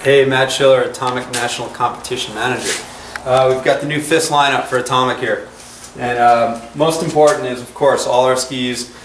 Hey, Matt Schiller, Atomic National Competition Manager. We've got the new FIS lineup for Atomic here. And most important is, of course, all our skis,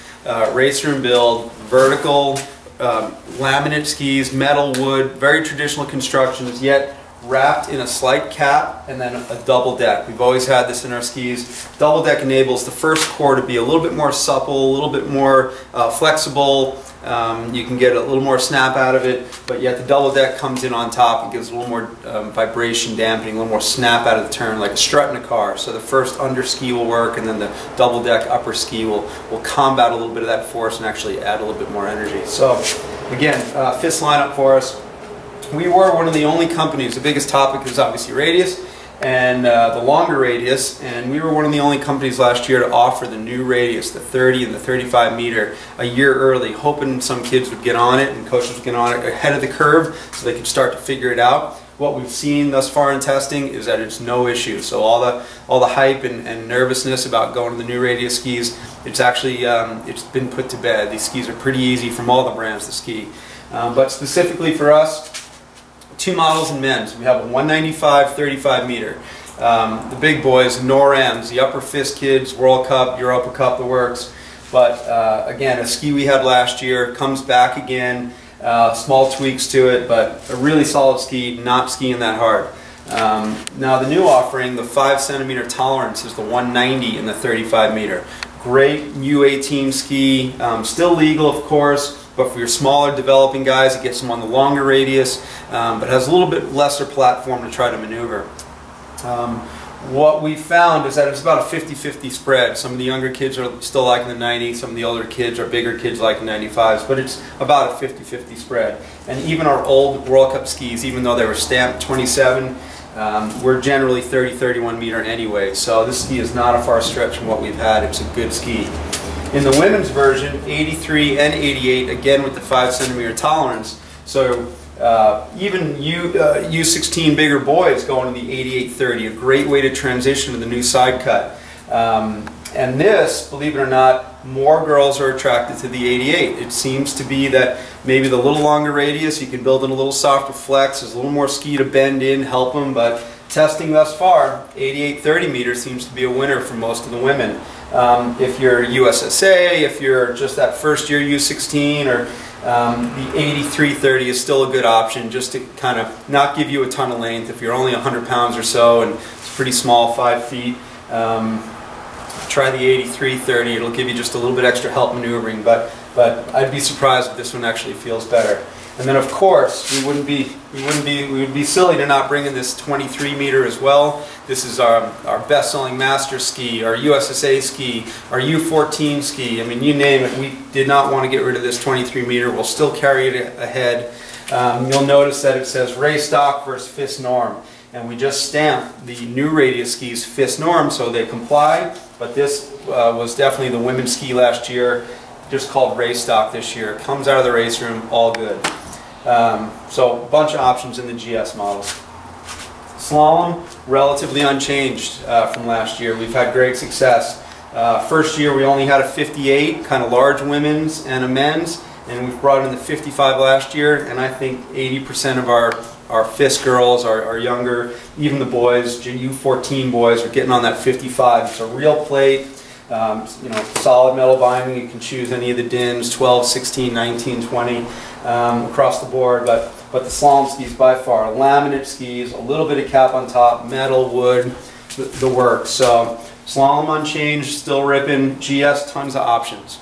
race room build, vertical, laminate skis, metal, wood, very traditional constructions, yet wrapped in a slight cap and then a double deck. We've always had this in our skis. Double deck enables the first core to be a little bit more supple, a little bit more flexible. You can get a little more snap out of it, but yet the double deck comes in on top and gives a little more vibration dampening, a little more snap out of the turn, like a strut in a car. So the first under ski will work, and then the double deck upper ski will combat a little bit of that force and actually add a little bit more energy. So again, FIS lineup for us. We were one of the only companies, the biggest topic is obviously radius and the longer radius, and we were one of the only companies last year to offer the new radius, the 30 and the 35 meter, a year early, hoping some kids would get on it and coaches would get on it ahead of the curve so they could start to figure it out. What we've seen thus far in testing is that it's no issue. So all the hype and nervousness about going to the new radius skis, it's actually it's been put to bed. These skis are pretty easy from all the brands to ski. But specifically for us, two models in men's. We have a 195 35 meter. The big boys, NORAMs, the upper FIS kids, World Cup, Europa Cup, the works. But again, a ski we had last year comes back again. Small tweaks to it, but a really solid ski, not skiing that hard. Now the new offering, the 5 centimeter tolerance, is the 190 in the 35 meter. Great U18 ski, still legal of course, but for your smaller developing guys it gets them on the longer radius, but has a little bit lesser platform to try to maneuver. What we found is that it's about a 50-50 spread. Some of the younger kids are still liking the 90, some of the older kids or bigger kids like the 95s, but it's about a 50-50 spread. And even our old World Cup skis, even though they were stamped 27, we're generally 30-31 meter anyway, so this ski is not a far stretch from what we've had. It's a good ski. In the women's version, 83 and 88, again with the 5 centimeter tolerance, so even U16 bigger boys go into the 88-30, a great way to transition to the new side cut. And this, believe it or not, more girls are attracted to the 88. It seems to be that maybe the little longer radius, you can build in a little softer flex, there's a little more ski to bend in, help them, but testing thus far, 88-30 meters seems to be a winner for most of the women. If you're USSA, if you're just that first year U16, or the 83-30 is still a good option just to kind of not give you a ton of length. If you're only 100 pounds or so and it's pretty small, 5 feet, try the 83-30. It'll give you just a little bit extra help maneuvering, but I'd be surprised if this one actually feels better. And then of course, we would be silly to not bring in this 23 meter as well. This is our best-selling master ski, our USSA ski, our U14 ski. I mean, you name it. We did not want to get rid of this 23 meter. We'll still carry it ahead. You'll notice that it says race stock versus FIS norm. And we just stamped the new radius skis FIS norm, so they comply. But this was definitely the women's ski last year, just called race stock this year. It comes out of the race room, all good. So a bunch of options in the GS models. Slalom, relatively unchanged from last year. We've had great success. First year we only had a 58, kind of large women's and a men's, and we've brought in the 55 last year, and I think 80% of our FIS girls, our younger, even the boys, U14 boys, are getting on that 55. It's a real plate. You know, solid metal binding. You can choose any of the DINs, 12, 16, 19, 20, across the board. But the slalom skis by far, laminate skis, a little bit of cap on top, metal, wood, the works. So slalom unchanged, still ripping. GS, tons of options.